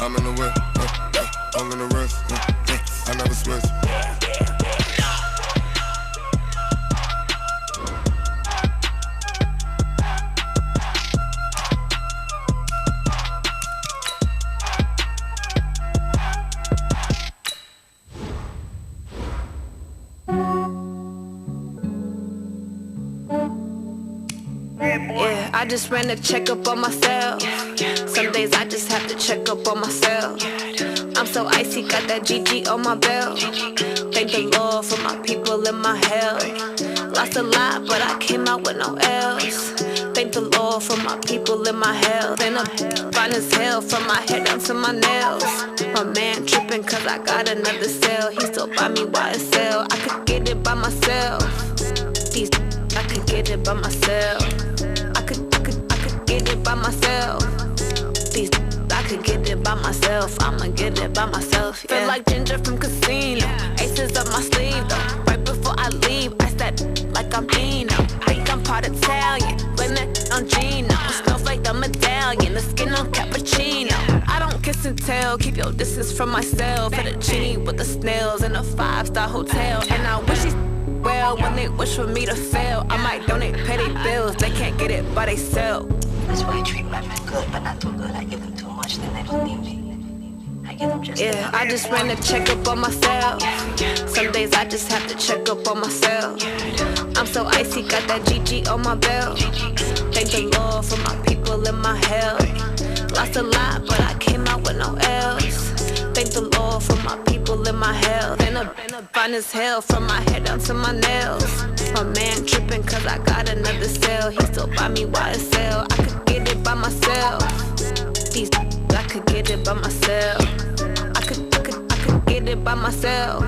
I'm in the whip, I'm in the wrist, I never switch. Yeah, I just ran a checkup on myself. Some days I just have to check up on myself. I'm so icy, got that GG on my belt. Thank the Lord for my people in my health. Lost a lot, but I came out with no L's. Thank the Lord for my people in my health. And I'm fine as hell from my head down to my nails. My man tripping cause I got another cell. He still buy me YSL. I could get it by myself. These I could get it by myself. I could get it by myself. These I could get it by myself. I'ma get it by myself. Yeah. Feel like Ginger from Casino. Aces up my sleeve though. Right before I leave, I step like I'm Dino. Think I'm part Italian. Blame that on Gino. Snowflake the medallion. The skin on cappuccino. I don't kiss and tell. Keep your distance from myself. Fettuccine with the snails in a 5-star hotel. And I wish these well, when they wish for me to fail, I might donate petty bills. They can't get it, but they sell. That's why I treat my men good, but not too good. I give them too much, then they don't need me. I give them just enough. I just ran a checkup on myself. Some days I just have to check up on myself. I'm so icy, got that GG on my belt. Thank the Lord for my people in my health. Lost a lot, but I came out with no L's. Thank the Lord for my people in my health. And I'm fine as hell from my head down to my nails. My man tripping cause I got another cell. He still buy me YSL. I could get it by myself. These I could get it by myself. I could get it by myself.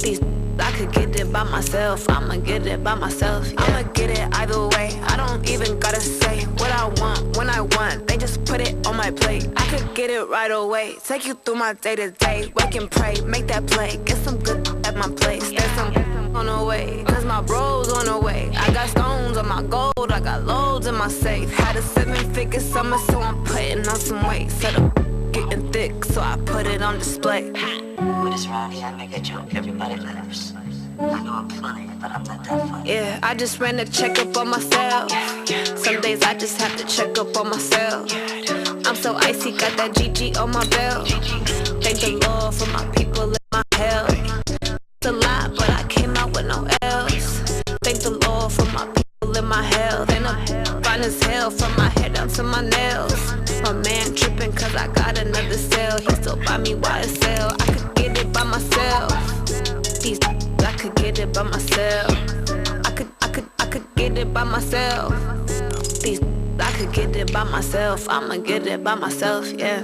These I could get it by myself. I'ma get it by myself. Yeah. I'ma get it either way. I don't even gotta say what I want when I want. They just put it on my plate. I could get it right away. Take you through my day to day. Wake and pray, make that play. Get some good at my place. There's some on the way. Cause my bros on the way. I got stones on my gold. I got loads in my safe. Had a 7-figure summer, so I'm putting on some weight. Set up getting thick, so I put it on display. With this round here, I make a joke, everybody laughs. I know I'm funny, but I'm not that funny. Yeah, I just ran a checkup on myself. Some days I just have to check up on myself. I'm so icy, got that GG on my belt. Thank the Lord for my people in my health. It's a lot, but I came out with no L's. Thank the Lord for my people in my health. And I'm fine as hell from my head down to my nails. My man tripping cause I got another cell. He still buy me YSL. I could get it by myself. These I could get it by myself. I could get it by myself. These I could get it by myself. I'ma get it by myself, yeah.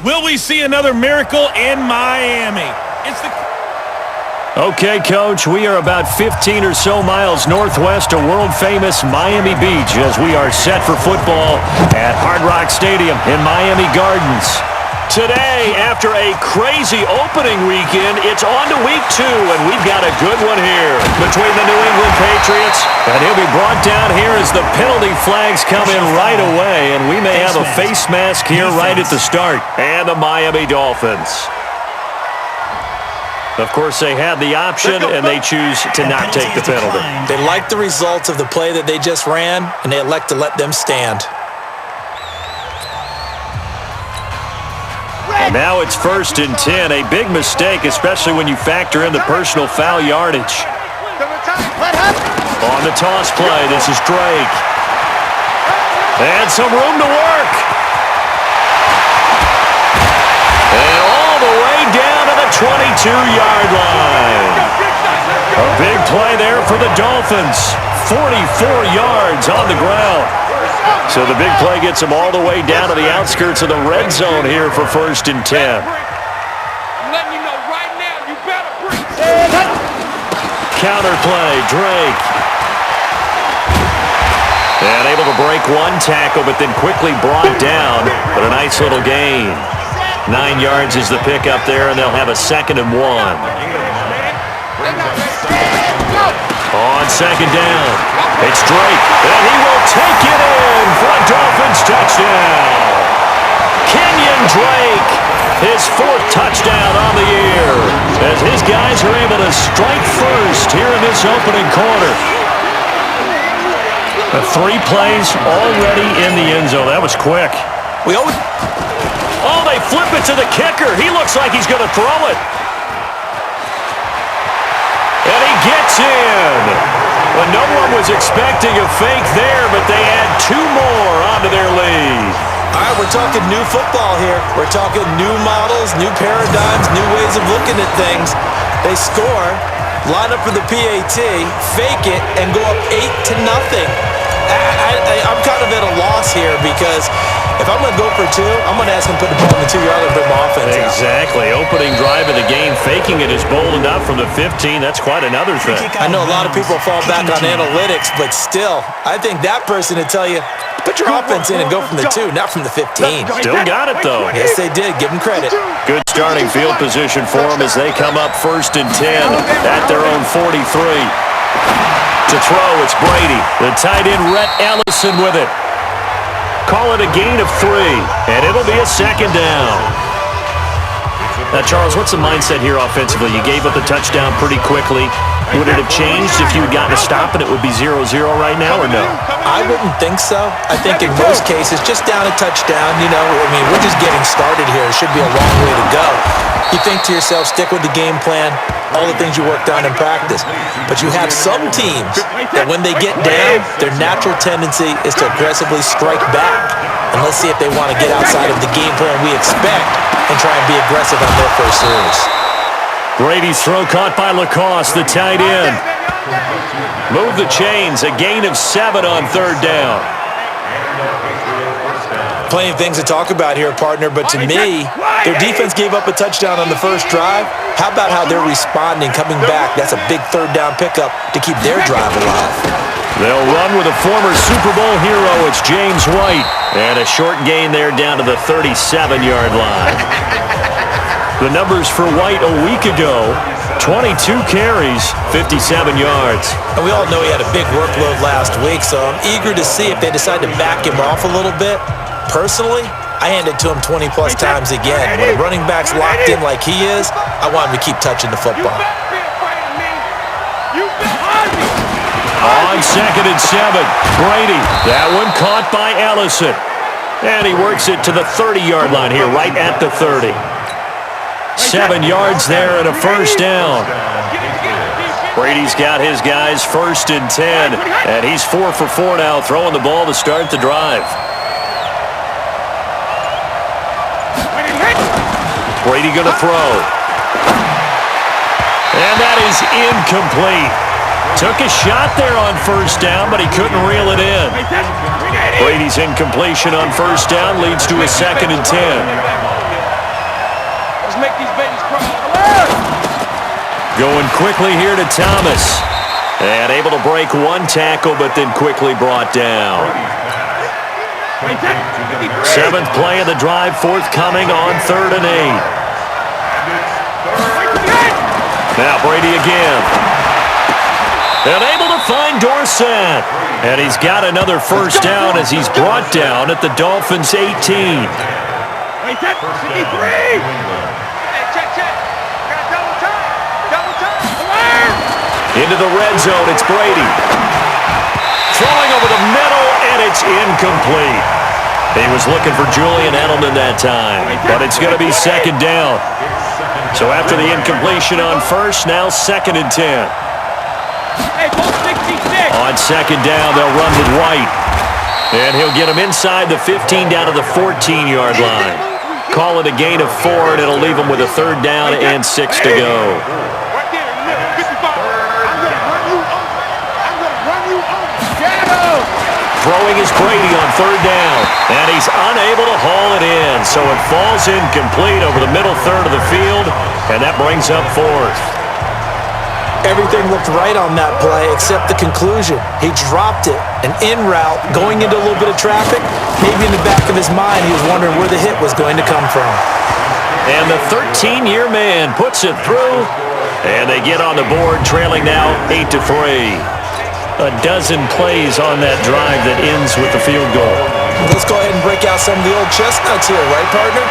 Will we see another miracle in Miami? Okay, Coach, we are about 15 or so miles northwest of world-famous Miami Beach as we are set for football at Hard Rock Stadium in Miami Gardens. Today, after a crazy opening weekend, it's on to week 2, and we've got a good one here between the New England Patriots, and he'll be brought down here as the penalty flags come in right away, and we may have a face mask here right at the start, and the Miami Dolphins. Of course, they have the option, and they choose to not take the penalty. They like the results of the play that they just ran, and they elect to let them stand. And now it's 1st and 10, a big mistake, especially when you factor in the personal foul yardage. On the toss play, this is Drake. And some room to work. 32-yard line. A big play there for the Dolphins. 44 yards on the ground. So the big play gets them all the way down to the outskirts of the red zone here for 1st and 10. I'm letting you know right now, you better bring. Counter play, Drake. And able to break one tackle, but then quickly brought down. But a nice little gain. 9 yards is the pickup there, and they'll have a 2nd and 1. On 2nd down, it's Drake, and he will take it in for a Dolphins touchdown. Kenyon Drake, his 4th touchdown on the year, as his guys are able to strike first here in this opening quarter. 3 plays already in the end zone. That was quick. Oh, they flip it to the kicker. He looks like he's going to throw it. And he gets in. Well, no one was expecting a fake there, but they add 2 more onto their lead. All right, we're talking new football here. We're talking new models, new paradigms, new ways of looking at things. They score, line up for the PAT, fake it, and go up 8-0. I'm kind of at a loss here because if I'm going to go for 2, I'm going to ask him to put the ball in the 2-yard line and put my offense out. Exactly. Opening drive of the game, faking it is bold enough from the 15. That's quite another thing. I know a lot of people fall back on analytics, but still, I think that person would tell you, put your offense in and go from the 2, not from the 15. Still got it, though. Yes, they did. Give them credit. Good starting field position for them as they come up 1st and 10 at their own 43. To throw, it's Brady. The tight end, Rhett Ellison, with it. Call it a gain of 3, and it'll be a 2nd down. Now, Charles, what's the mindset here offensively? You gave up the touchdown pretty quickly. Would it have changed if you had gotten a stop and it would be 0-0 right now, or no? I wouldn't think so. I think in most cases, just down a touchdown, we're just getting started here. It should be a long way to go. You think to yourself, stick with the game plan, all the things you worked on in practice. But you have some teams that when they get down, their natural tendency is to aggressively strike back. And let's see if they want to get outside of the game plan we expect and try and be aggressive on their first series. Brady's throw caught by Lacoste, the tight end. Move the chains, a gain of 7 on 3rd down. Plenty of things to talk about here, partner, but to me, their defense gave up a touchdown on the first drive. How about how they're responding, coming back? That's a big 3rd down pickup to keep their drive alive. They'll run with a former Super Bowl hero. It's James White. And a short gain there down to the 37-yard line. The numbers for White a week ago, 22 carries, 57 yards. And we all know he had a big workload last week, so I'm eager to see if they decide to back him off a little bit. Personally, I hand it to him 20-plus times again. When a running back's locked in like he is, I want him to keep touching the football. On 2nd and 7, Brady. That one caught by Ellison. And he works it to the 30-yard line here, right at the 30. 7 yards there and a 1st down. Brady's got his guys 1st and 10. And he's 4 for 4 now, throwing the ball to start the drive. Brady going to throw. And that is incomplete. Took a shot there on 1st down, but he couldn't reel it in. Brady's incompletion on 1st down leads to a 2nd and 10. Let's make these babies cry. Going quickly here to Thomas. And able to break one tackle, but then quickly brought down. 7th play of the drive forthcoming on 3rd and 8. Now Brady again. And able to find Dorsett. And he's got another 1st down as he's brought down at the Dolphins' 18. Into the red zone, it's Brady. Throwing over the middle, and it's incomplete. He was looking for Julian Edelman that time, but it's going to be 2nd down. So after the incompletion on 1st, now 2nd and 10. On 2nd down, they'll run with White. And he'll get him inside the 15 down to the 14-yard line. Call it a gain of 4, and it'll leave them with a 3rd down and 6 to go. Right there, look, 55. I'm going to run you over. I'm going to run you over. Shadow. Throwing is Brady on 3rd down, and he's unable to haul it in, so it falls incomplete over the middle third of the field, and that brings up 4th. Everything looked right on that play except the conclusion. He dropped it, an in route, going into a little bit of traffic. Maybe in the back of his mind, he was wondering where the hit was going to come from. And the 13-year man puts it through, and they get on the board, trailing now 8-3. A dozen plays on that drive that ends with the field goal. Let's go ahead and break out some of the old chestnuts here, right, partner?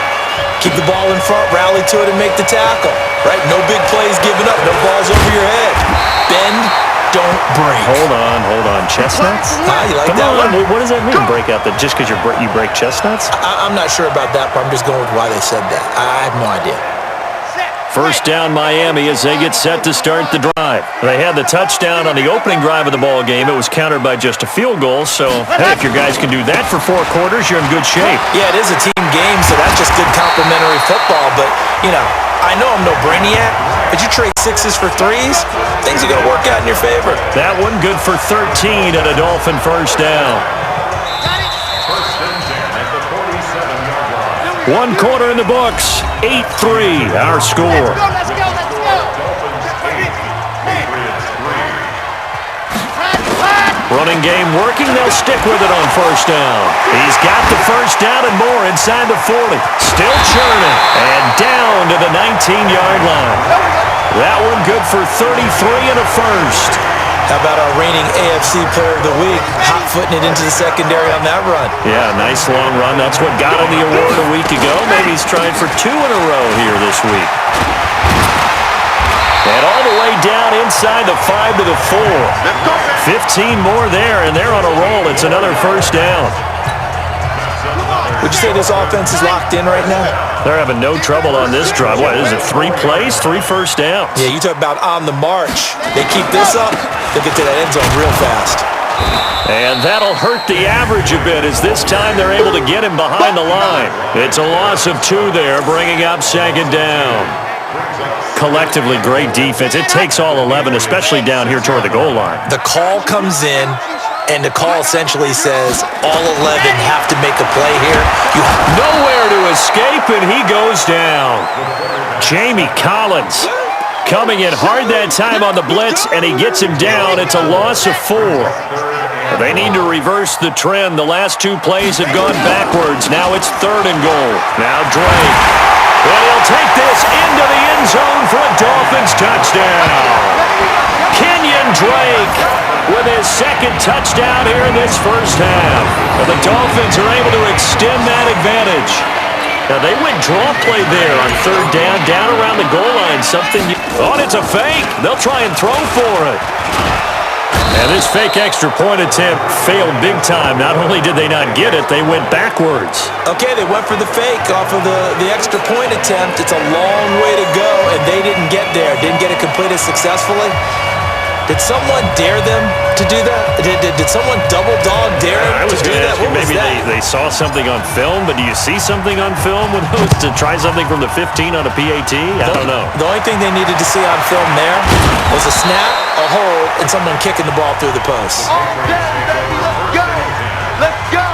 Keep the ball in front, rally to it, and make the tackle. Right? No big plays given up, no balls over your head. Bend, don't break. Hold on. Chestnuts? You like Come that on. one? What does that mean, break out? That just because you break chestnuts? I'm not sure about that, but I'm just going with why they said that. I have no idea. First down Miami as they get set to start the drive. They had the touchdown on the opening drive of the ball game. It was countered by just a field goal, so hey, if your guys can do that for 4 quarters, you're in good shape. Yeah, it is a team game, so that's just good complimentary football, but, you know, I know I'm no brainiac, but you trade 6s for 3s, things are going to work out in your favor. That one good for 13 and a Dolphin first down. 1 quarter in the books, 8-3, our score. Let's go. Running game working, they'll stick with it on first down. He's got the first down and more inside the 40. Still churning, and down to the 19-yard line. That one good for 33 and a first. How about our reigning AFC Player of the Week, hot-footing it into the secondary on that run? Yeah, nice long run. That's what got him the award a week ago. Maybe he's trying for 2 in a row here this week. And all the way down inside the 5 to the 4. 15 more there, and they're on a roll. It's another first down. Would you say this offense is locked in right now? They're having no trouble on this drive. What is it, 3 plays, 3 first downs? Yeah, you talk about on the march. They keep this up, they'll get to that end zone real fast. And that'll hurt the average a bit as this time they're able to get him behind the line. It's a loss of 2 there, bringing up 2nd down. Collectively, great defense. It takes all 11, especially down here toward the goal line. The call comes in, and the call essentially says all 11 have to make a play here. You have nowhere to escape, and he goes down. Jamie Collins coming in hard that time on the blitz, and he gets him down. It's a loss of 4. They need to reverse the trend. The last 2 plays have gone backwards. Now it's 3rd and goal. Now Drake. And he'll take this into the end zone for a Dolphins touchdown. Kenyon Drake with his 2nd touchdown here in this first half. And the Dolphins are able to extend that advantage. Now they went draw play there on 3rd down around the goal line. It's a fake. They'll try and throw for it. And this fake extra point attempt failed big time. Not only did they not get it, they went backwards. Okay, they went for the fake off of the extra point attempt. It's a long way to go, and they didn't get there. Didn't get it completed successfully. Did someone dare them to do that? Did someone double dog dare them to do that? What was maybe that? they saw something on film, but do you see something on film with those to try something from the 15 on a PAT? I don't know. The only thing they needed to see on film there was a snap, a hold, and someone kicking the ball through the post. Let's go.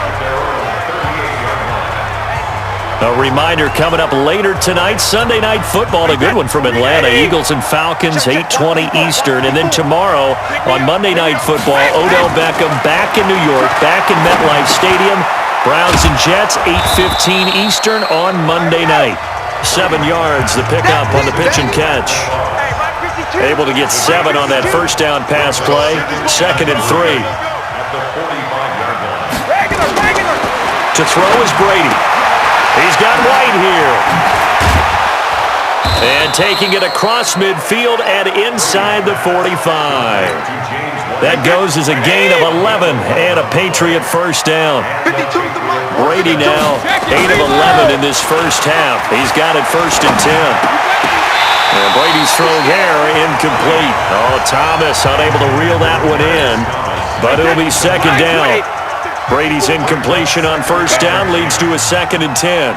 A reminder coming up later tonight, Sunday Night Football, a good one from Atlanta. Eagles and Falcons, 8:20 Eastern. And then tomorrow on Monday Night Football, Odell Beckham back in New York, back in MetLife Stadium. Browns and Jets, 8:15 Eastern on Monday night. 7 yards, the pickup on the pitch and catch. Able to get 7 on that first down pass play. 2nd and 3. To throw is Brady. He's got White here. And taking it across midfield and inside the 45. That goes as a gain of 11 and a Patriot first down. Brady now 8 of 11 in this first half. He's got it 1st and 10. And Brady's throw there incomplete. Oh, Thomas unable to reel that one in. But it'll be 2nd down. Brady's incompletion on first down leads to a 2nd and 10.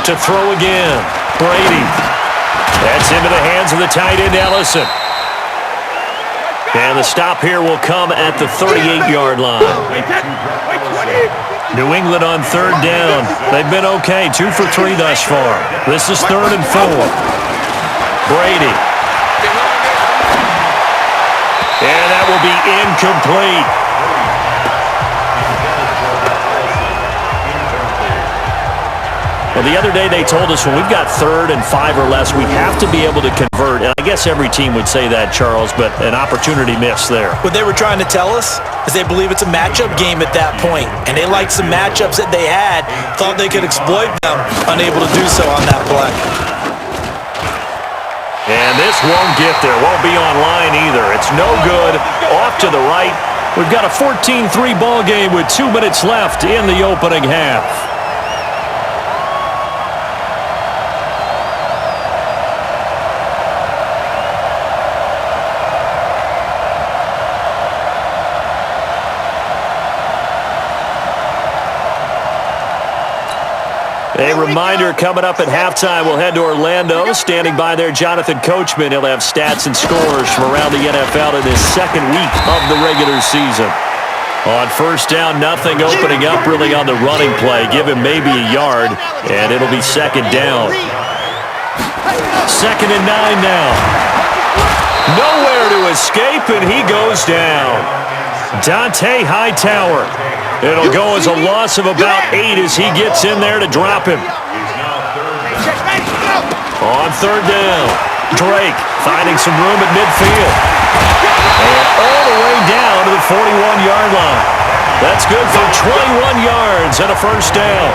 to throw again. Brady. That's into the hands of the tight end, Ellison. And the stop here will come at the 38-yard line. New England on third down. They've been okay, 2 for 3 thus far. This is 3rd and 4. Brady. And that will be incomplete. Well, the other day they told us when we've got 3rd and 5 or less, we have to be able to convert. And I guess every team would say that, Charles, but an opportunity missed there. What they were trying to tell us is they believe it's a matchup game at that point, and they liked some matchups that they had, thought they could exploit them, unable to do so on that play. And this won't get there, won't be online either. It's no good, off to the right. We've got a 14-3 ball game with 2 minutes left in the opening half. A reminder coming up at halftime, we'll head to Orlando. Standing by there, Jonathan Coachman. He'll have stats and scores from around the NFL in his 2nd week of the regular season. On first down, nothing opening up really on the running play. Give him maybe a yard, and it'll be 2nd down. 2nd and 9 now. Nowhere to escape, and he goes down. Dante Hightower. It'll go as a loss of about 8 as he gets in there to drop him. On 3rd down, Drake finding some room at midfield. And all the way down to the 41-yard line. That's good for 21 yards and a first down.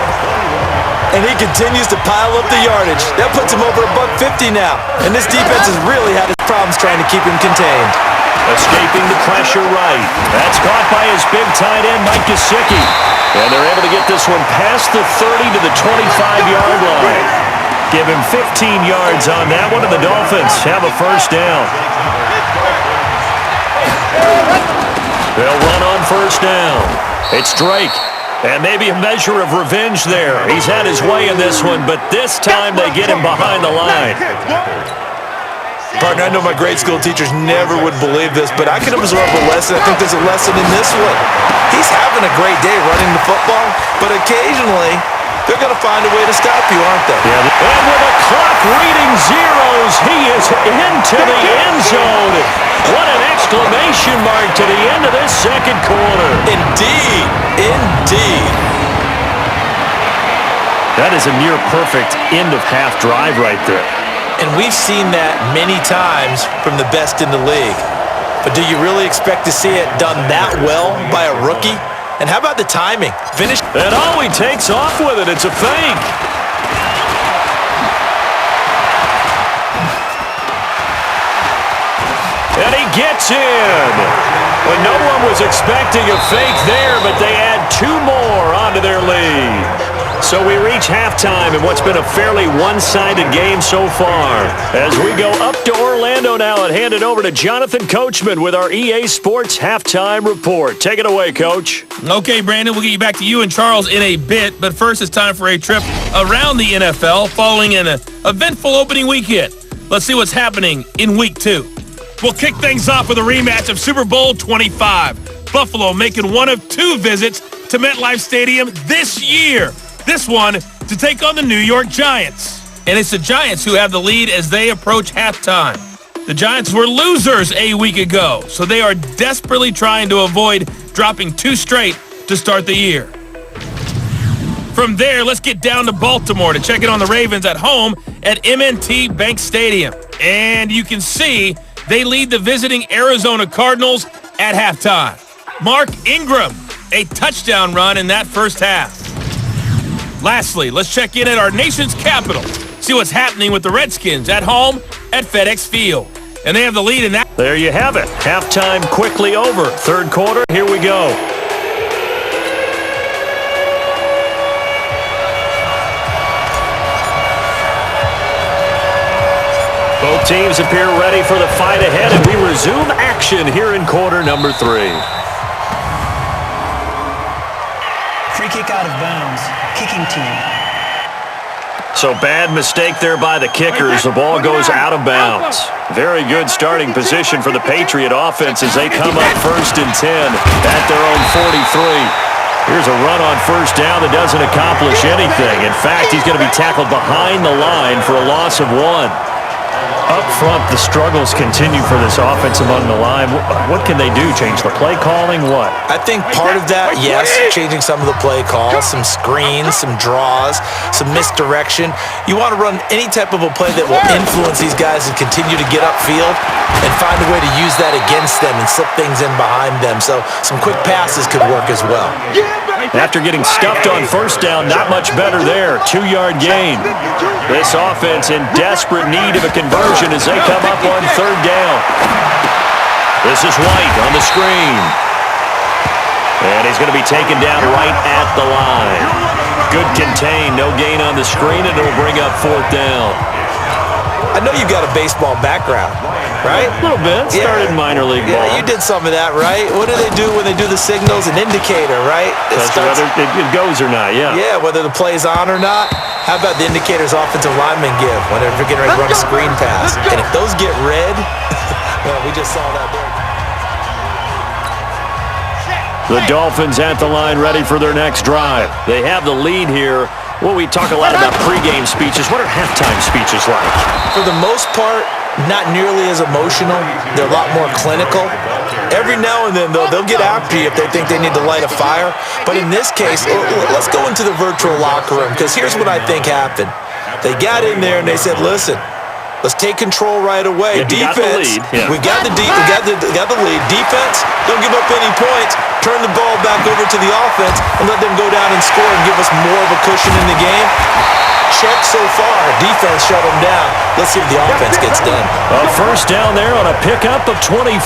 And he continues to pile up the yardage. That puts him over $150 now. And this defense has really had its problems trying to keep him contained. Escaping the pressure right. That's caught by his big tight end, Mike Gesicki. And they're able to get this one past the 30 to the 25-yard line. Give him 15 yards on that one, and the Dolphins have a first down. They'll run on first down. It's Drake. And maybe a measure of revenge there. He's had his way in this one, but this time they get him behind the line. Partner, I know my grade school teachers never would believe this, but I can absorb a lesson. I think there's a lesson in this one. He's having a great day running the football, but occasionally they're going to find a way to stop you, aren't they? Yeah. And with a clock reading zeros, he is into the end zone. What an exclamation mark to the end of this 2nd quarter. Indeed. Indeed. That is a near-perfect end-of-half drive right there. And we've seen that many times from the best in the league. But do you really expect to see it done that well by a rookie? And how about the timing? Finish. And oh, he takes off with it. It's a fake. And he gets in. Well, no one was expecting a fake there, but they add 2 more onto their lead. So we reach halftime in what's been a fairly one-sided game so far. As we go up to Orlando now and hand it over to Jonathan Coachman with our EA Sports Halftime Report. Take it away, Coach. Okay, Brandon, we'll get you back to you and Charles in a bit, but first it's time for a trip around the NFL following an eventful opening weekend. Let's see what's happening in Week 2. We'll kick things off with a rematch of Super Bowl 25. Buffalo making one of 2 visits to MetLife Stadium this year. This one to take on the New York Giants. And it's the Giants who have the lead as they approach halftime. The Giants were losers a week ago, so they are desperately trying to avoid dropping 2 straight to start the year. From there, let's get down to Baltimore to check in on the Ravens at home at M&T Bank Stadium. And you can see they lead the visiting Arizona Cardinals at halftime. Mark Ingram, a touchdown run in that first half. Lastly, let's check in at our nation's capital. See what's happening with the Redskins at home at FedEx Field. And they have the lead in that. There you have it. Halftime quickly over. 3rd quarter, here we go. Both teams appear ready for the fight ahead, and we resume action here in quarter number 3. Free kick out of bounds. Kicking team. So bad mistake there by the kickers. The ball goes out of bounds. Very good starting position for the Patriot offense as they come up 1st and 10 at their own 43. Here's a run on 1st down that doesn't accomplish anything. In fact, he's going to be tackled behind the line for a loss of 1. Up front, the struggles continue for this offense among the line. What can they do? Change the play calling? What? I think part of that, yes, changing some of the play calls, some screens, some draws, some misdirection. You want to run any type of a play that will influence these guys and continue to get upfield and find a way to use that against them and slip things in behind them. So some quick passes could work as well. After getting stuffed on 1st down, not much better there. 2-yard gain. This offense in desperate need of a conversion as they come up on 3rd down. This is White on the screen. And he's going to be taken down right at the line. Good contain, no gain on the screen, and it'll bring up 4th down. I know you've got a baseball background, right? A little bit. Started minor league ball. Yeah, you did some of that, right? What do they do when they do the signals? An indicator, right? That's whether it goes or not, yeah. Yeah, whether the play's on or not. How about the indicators offensive linemen give when they're getting ready to run a screen pass? And if those get red, well, we just saw that there. The Dolphins at the line ready for their next drive. They have the lead here. Well, we talk a lot about pregame speeches. What are halftime speeches like? For the most part, not nearly as emotional. They're a lot more clinical. Every now and then, though, they'll get after you if they think they need to light a fire. But in this case, let's go into the virtual locker room, because here's what I think happened. They got in there and they said, listen, let's take control right away. Defense, we got the lead. Defense, don't give up any points. Turn the ball back over to the offense and let them go down and score and give us more of a cushion in the game. Check so far. Defense shut them down. Let's see if the offense gets done. A 1st down there on a pickup of 25.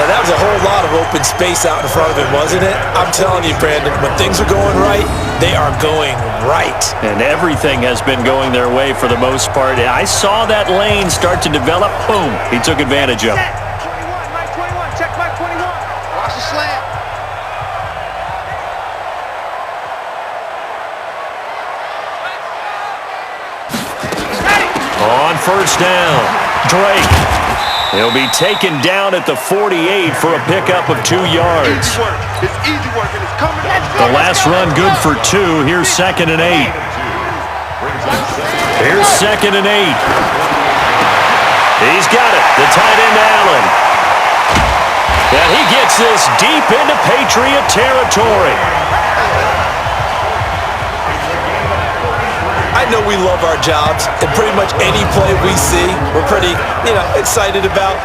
Now, that was a whole lot of open space out in front of him, wasn't it? I'm telling you, Brandon, when things are going right, they are going right. And everything has been going their way for the most part. I saw that lane start to develop. Boom. He took advantage of it. 21, Mike 21. Check Mike 21. Watch the slant. On 1st down, Drake. He'll be taken down at the 48 for a pickup of 2 yards. It's easy work, and it's coming. The last run good for 2. Here's 2nd and 8. Here's 2nd and 8. He's got it. The tight end, Allen. And he gets this deep into Patriot territory. I know we love our jobs, and pretty much any play we see, we're pretty, excited about.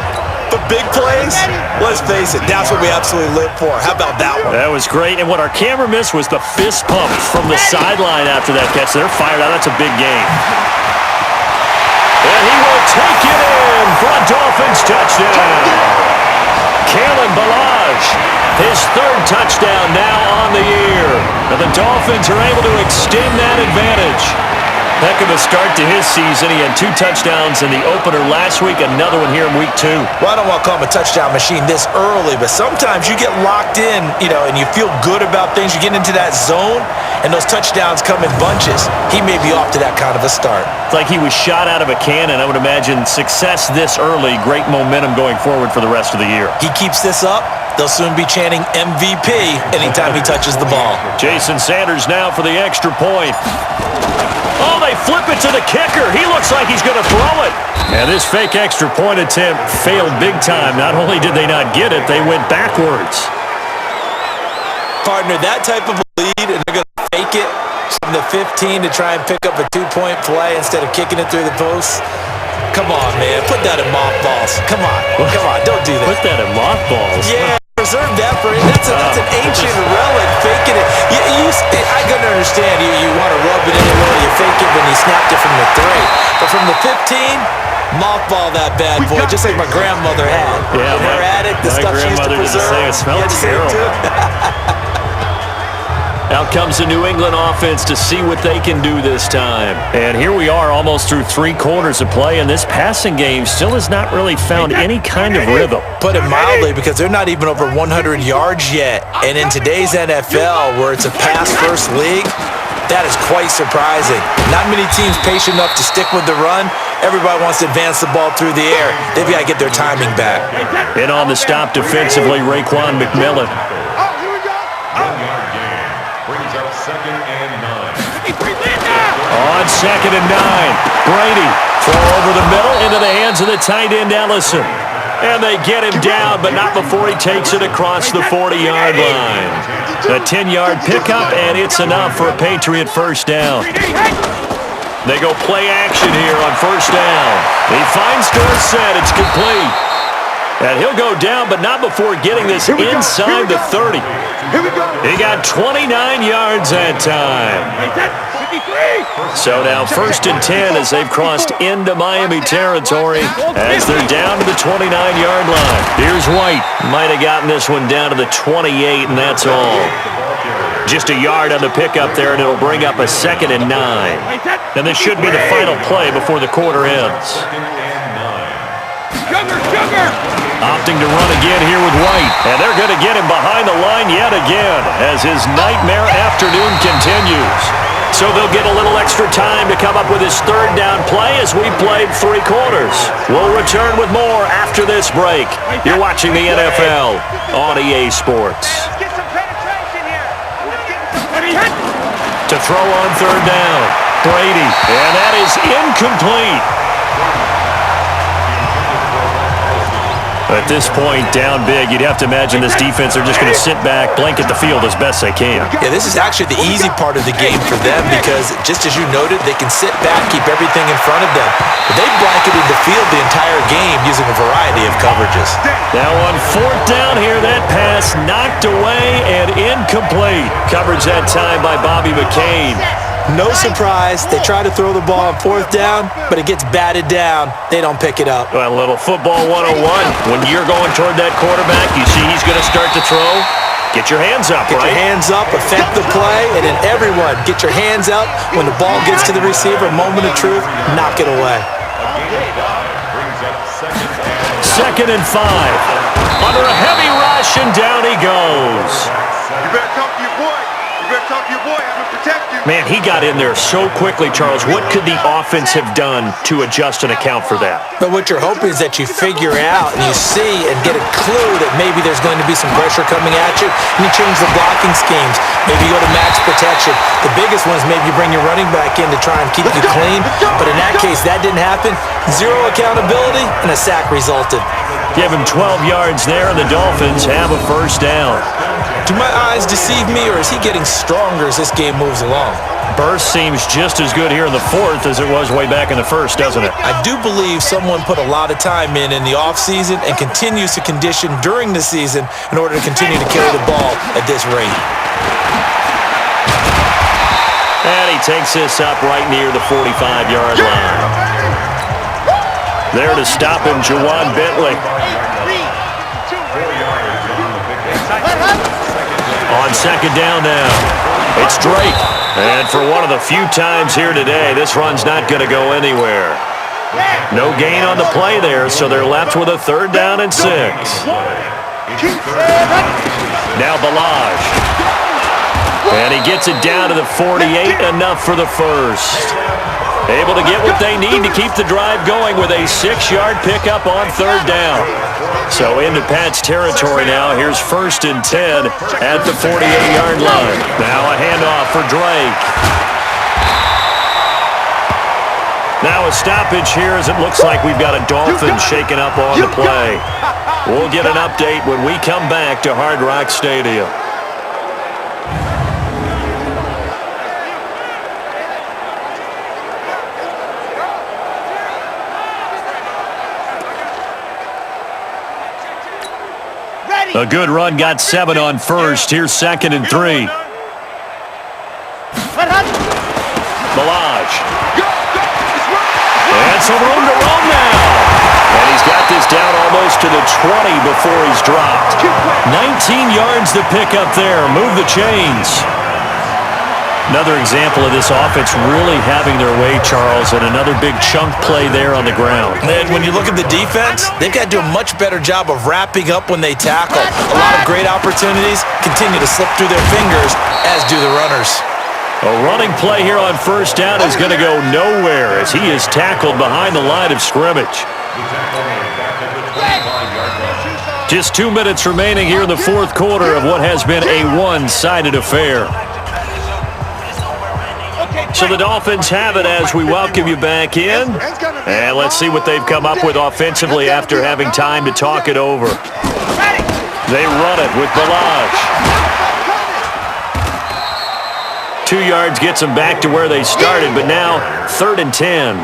But big plays, let's face it, that's what we absolutely live for. How about that one? That was great, and what our camera missed was the fist pump from the sideline after that catch. They're fired out. That's a big game. And he will take it in for a Dolphins touchdown. Kalen Ballage, his 3rd touchdown now on the year. And the Dolphins are able to extend that advantage. Heck of a start to his season. He had 2 touchdowns in the opener last week, another one here in week 2. Well, I don't want to call him a touchdown machine this early, but sometimes you get locked in, and you feel good about things. You get into that zone, and those touchdowns come in bunches. He may be off to that kind of a start. It's like he was shot out of a cannon. I would imagine success this early, great momentum going forward for the rest of the year. He keeps this up, they'll soon be chanting MVP anytime he touches the ball. Jason Sanders now for the extra point. Oh, they flip it to the kicker. He looks like he's going to throw it. And this fake extra point attempt failed big time. Not only did they not get it, they went backwards. Partner, that type of lead, and they're going to fake it from the 15 to try and pick up a 2-point play instead of kicking it through the post. Come on, man. Put that in mothballs. Come on. Come on. Don't do that. Put that in mothballs? Yeah. Preserve that for it. That's an ancient relic. Faking it. I couldn't understand. You want to rub it in a little. You fake it when you snapped it from the 3. But from the 15, mothball that bad boy, just like my grandmother had. Yeah, her addict, the stuff she used to preserve. It smells terrible. Out comes the New England offense to see what they can do this time. And here we are almost through 3 quarters of play, and this passing game still has not really found any kind of rhythm. Put it mildly, because they're not even over 100 yards yet. And in today's NFL, where it's a pass-first league, That is quite surprising. Not many teams patient enough to stick with the run. Everybody wants to advance the ball through the air. They've got to get their timing back. And on the stop defensively, Raekwon McMillan. On 2nd and 9, Brady throw over the middle into the hands of the tight end Ellison. And they get him down, but not before he takes it across the 40-yard line. A 10-yard pickup, and it's enough for a Patriot first down. They go play action here on first down. He finds Dorsett. It's complete. And he'll go down, but not before getting this inside the 30. He got 29 yards that time. So now 1st and 10 as they've crossed into Miami territory as they're down to the 29-yard line. Here's White. Might have gotten this one down to the 28, and that's all. Just a yard on the pickup there, and it'll bring up a 2nd and 9. And this should be the final play before the quarter ends. Opting to run again here with White. And they're going to get him behind the line yet again as his nightmare afternoon continues. So they'll get a little extra time to come up with his 3rd down play as we played 3 quarters. We'll return with more after this break. You're watching the NFL on EA Sports. To throw on 3rd down, Brady, and that is incomplete. At this point, down big, you'd have to imagine this defense are just going to sit back, blanket the field as best they can. Yeah, this is actually the easy part of the game for them because, just as you noted, they can sit back, keep everything in front of them. But they've blanketed the field the entire game using a variety of coverages. Now on 4th down here, that pass knocked away and incomplete. Coverage that time by Bobby McCain. No surprise, they try to throw the ball on 4th down, but it gets batted down. They don't pick it up. Well, a little football 101. When you're going toward that quarterback, you see he's going to start to throw. Get your hands up, Get your hands up, affect the play, and then everyone, get your hands up. When the ball gets to the receiver, moment of truth, knock it away. 2nd and 5. Under a heavy rush, and down he goes. You better talk to your boy. You better talk to your boy. I'm going to protect you. Man, he got in there so quickly, Charles. What could the offense have done to adjust and account for that? But what you're hoping is that you figure out and you see and get a clue that maybe there's going to be some pressure coming at you, and you change the blocking schemes. Maybe you go to max protection. The biggest one is maybe you bring your running back in to try and keep you clean. But in that case, that didn't happen. 0 accountability, and a sack resulted. Give him 12 yards there, and the Dolphins have a first down. Do my eyes deceive me, or is he getting stronger as this game moves along? Burst seems just as good here in the 4th as it was way back in the 1st, doesn't it? I do believe someone put a lot of time in the offseason and continues to condition during the season in order to continue to carry the ball at this rate. And he takes this up right near the 45-yard line. There to stop him, Juwan Bentley. On 2nd down now, it's Drake. And for one of the few times here today, this run's not going to go anywhere. No gain on the play there, so they're left with a 3rd down and 6. Now Balaj. And he gets it down to the 48, enough for the first. Able to get what they need to keep the drive going with a 6-yard pickup on 3rd down. So into Pat's territory now. Here's 1st and 10 at the 48-yard line. Now a handoff for Drake. Now a stoppage here as it looks like we've got a Dolphin shaking up on the play. We'll get an update when we come back to Hard Rock Stadium. A good run, got 7 on 1st. Here's 2nd and 3. Balaj. And some room to run now. And he's got this down almost to the 20 before he's dropped. 19 yards to pick up there. Move the chains. Another example of this offense really having their way, Charles, and another big chunk play there on the ground. And when you look at the defense, they've got to do a much better job of wrapping up when they tackle. A lot of great opportunities continue to slip through their fingers, as do the runners. A running play here on first down is going to go nowhere as he is tackled behind the line of scrimmage. Just 2 minutes remaining here in the fourth quarter of what has been a one-sided affair. So the Dolphins have it as we welcome you back in. And let's see what they've come up with offensively after having time to talk it over. They run it with Ballage. 2 yards gets them back to where they started, but now 3rd and 10.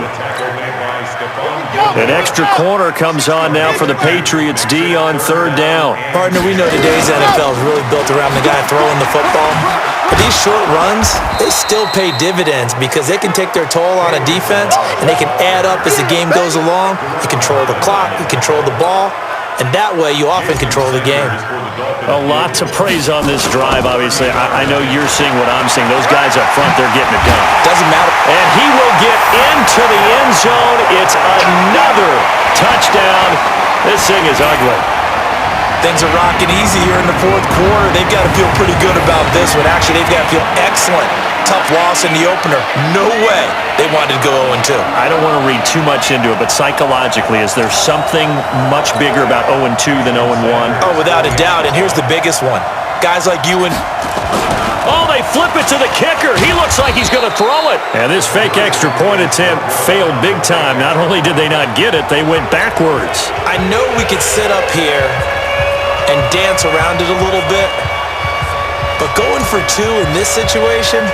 An extra corner comes on now for the Patriots D on 3rd down. Partner, we know today's NFL is really built around the guy throwing the football. But these short runs, they still pay dividends because they can take their toll on a defense and they can add up as the game goes along. You control the clock, you control the ball, and that way you often control the game. A lot to praise on this drive, obviously. I know you're seeing what I'm seeing. Those guys up front, they're getting it done. Doesn't matter. And he will get into the end zone. It's another touchdown. This thing is ugly. Things are rocking easy here in the fourth quarter. They've got to feel pretty good about this one. Actually, they've got to feel excellent. Tough loss in the opener. No way they wanted to go 0-2. I don't want to read too much into it, but psychologically, is there something much bigger about 0-2 than 0-1? Oh, without a doubt. And here's the biggest one. Guys like you and... Oh, they flip it to the kicker. He looks like he's going to throw it. And this fake extra point attempt failed big time. Not only did they not get it, they went backwards. I know we could sit up here and dance around it a little bit, but going for 2 in this situation,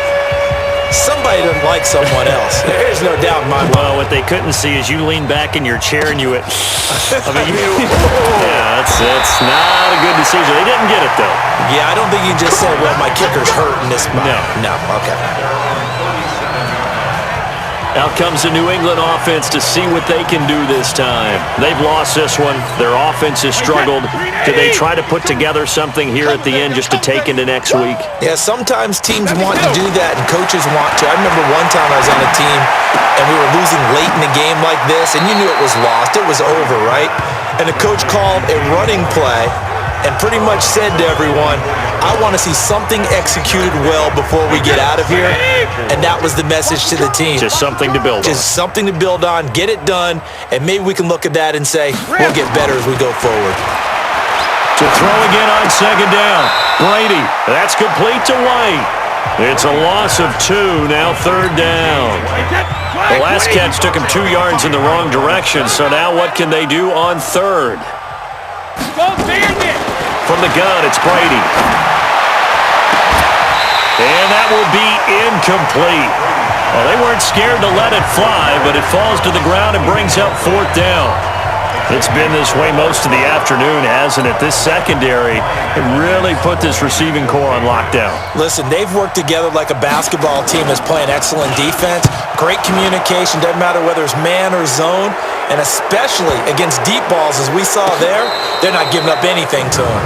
somebody doesn't like someone else. There's no doubt in my mind. Well, what they couldn't see is you lean back in your chair and you went, yeah, that's not a good decision. They didn't get it, though. Yeah, I don't think you can just say, well, my kicker's hurt in this spot. No, okay. Out comes the New England offense to see what they can do this time. They've lost this one. Their offense has struggled. Do they try to put together something here at the end just to take into next week? Yeah, sometimes teams want to do that and coaches want to. I remember one time I was on a team and we were losing late in the game like this, and you knew it was lost. It was over, right? And the coach called a running play and pretty much said to everyone, I want to see something executed well before we get out of here. And that was the message to the team. Just something to build on. Just something to build on, get it done, and maybe we can look at that and say, we'll get better as we go forward. To throw again on 2nd down. Brady, that's complete to White. It's a loss of 2, now 3rd down. The last catch took him 2 yards in the wrong direction, so now what can they do on 3rd? From the gun, it's Brady. And that will be incomplete. Well, they weren't scared to let it fly, but it falls to the ground and brings up 4th down. It's been this way most of the afternoon, hasn't it? This secondary really put this receiving core on lockdown. Listen, they've worked together like a basketball team that's playing excellent defense. Great communication, doesn't matter whether it's man or zone. And especially against deep balls, as we saw there, they're not giving up anything to them.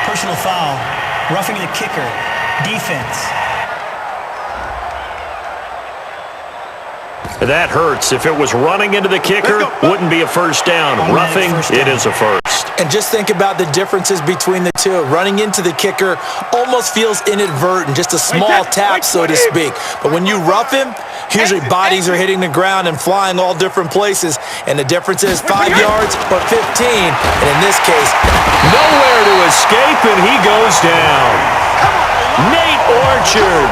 Personal foul, roughing the kicker, defense. That hurts. If it was running into the kicker, wouldn't be a first down. Roughing, it is a first. And just think about the differences between the two. Running into the kicker almost feels inadvertent, just a small tap, so to speak. But when you rough him, usually bodies are hitting the ground and flying all different places. And the difference is 5 yards or 15. And in this case, nowhere to escape, and he goes down. Nate Orchard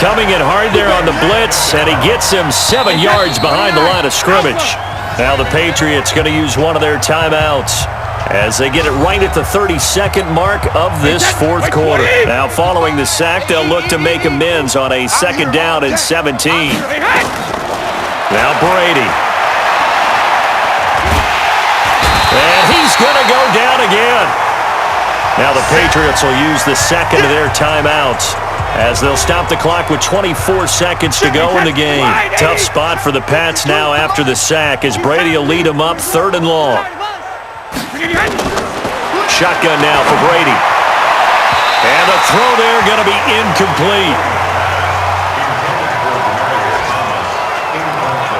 coming in hard there on the blitz, and he gets him 7 yards behind the line of scrimmage. Now the Patriots going to use one of their timeouts as they get it right at the 32nd mark of this fourth quarter. Now following the sack, they'll look to make amends on a 2nd down and 17. Now Brady. And he's going to go down again. Now the Patriots will use the second of their timeouts as they'll stop the clock with 24 seconds to go in the game. Tough spot for the Pats now after the sack as Brady will lead them up 3rd and long. Shotgun now for Brady. And the throw there going to be incomplete.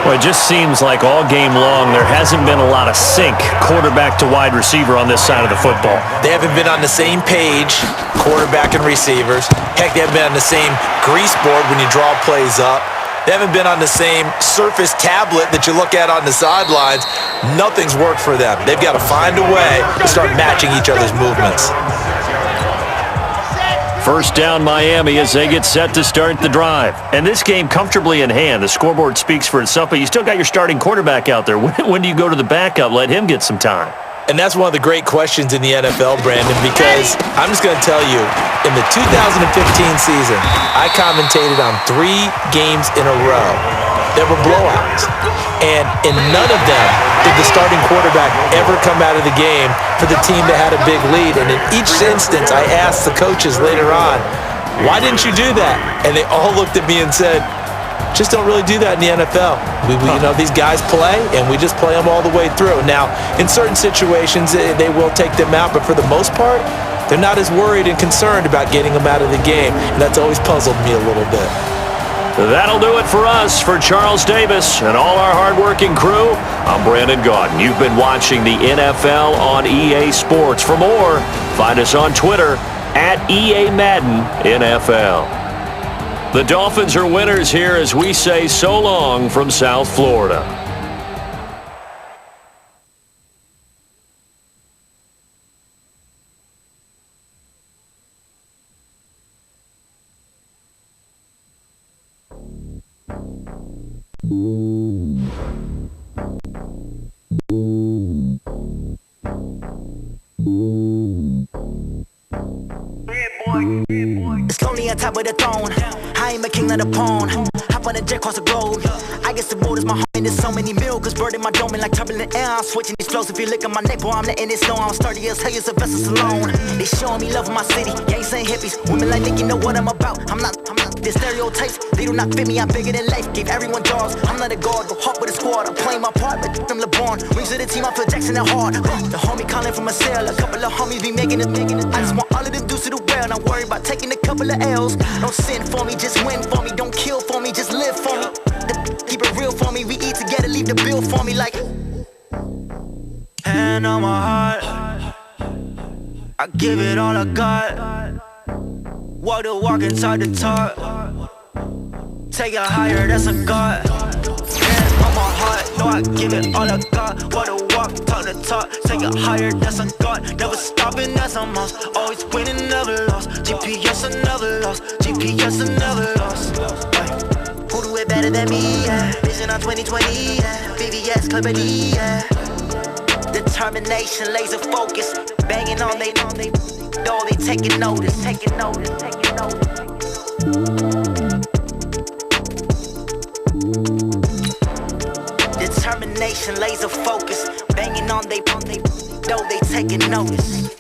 Well, it just seems like all game long there hasn't been a lot of sync quarterback to wide receiver on this side of the football. They haven't been on the same page, quarterback and receivers. Heck, they haven't been on the same grease board when you draw plays up. They haven't been on the same Surface tablet that you look at on the sidelines. Nothing's worked for them. They've got to find a way to start matching each other's movements. First down Miami as they get set to start the drive. And this game comfortably in hand. The scoreboard speaks for itself, but you still got your starting quarterback out there. When do you go to the backup? Let him get some time. And that's one of the great questions in the NFL, Brandon, because I'm just going to tell you, in the 2015 season, I commentated on 3 games in a row. There were blowouts. And in none of them did the starting quarterback ever come out of the game for the team that had a big lead. And in each instance, I asked the coaches later on, why didn't you do that? And they all looked at me and said, just don't really do that in the NFL. These guys play, and we just play them all the way through. Now, in certain situations, they will take them out, but for the most part, they're not as worried and concerned about getting them out of the game, and that's always puzzled me a little bit. That'll do it for us. For Charles Davis and all our hardworking crew, I'm Brandon Gaudin. You've been watching the NFL on EA Sports. For more, find us on Twitter at EA Madden NFL. The Dolphins are winners here as we say so long from South Florida. It's lonely on top of the throne. I ain't a king of the pawn. Hop on a jet across the globe. I guess the road is my home. And there's so many miracles burning my dome. And like turbulent air, I'm switching these flows. If you look at my neck, boy, I'm letting it snow. I'm sturdy as hell, as a vessel alone. They showing me love in my city. Gangs ain't hippies. Women like Nick, you know what I'm about. I'm not their stereotypes. They do not fit me. I'm bigger than life. Gave everyone jaws. I'm not a guard. Go hard with a squad. I'm playing my part, but I'm LeBron. Rings of the team, I feel Jackson and hard. The homie calling from a cell. A couple of homies be making it. I just want all of them dudes to do well. Not worry about taking a couple of L's. Don't sin for me, just win for me. Don't kill for me, just live for me. Keep it real for me. We eat together, leave the bill for me like. Hand on my heart, I give it all I got. Walk the walk inside the talk. Take it higher, that's a God. Hand on my heart, no, I give it all I got. Walk the walk, talk the talk. Take it higher, that's a God. Never stopping, that's a must. Always winning, never lost. GPS, I never lost. GPS, I never lost. Who do it better than me? Yeah. Vision on 2020. Yeah. VVS, Clipper D. Yeah. Determination, laser focus. Banging on they door, they taking notice. Taking notice. Determination, laser focus. Banging on they door, they taking notice.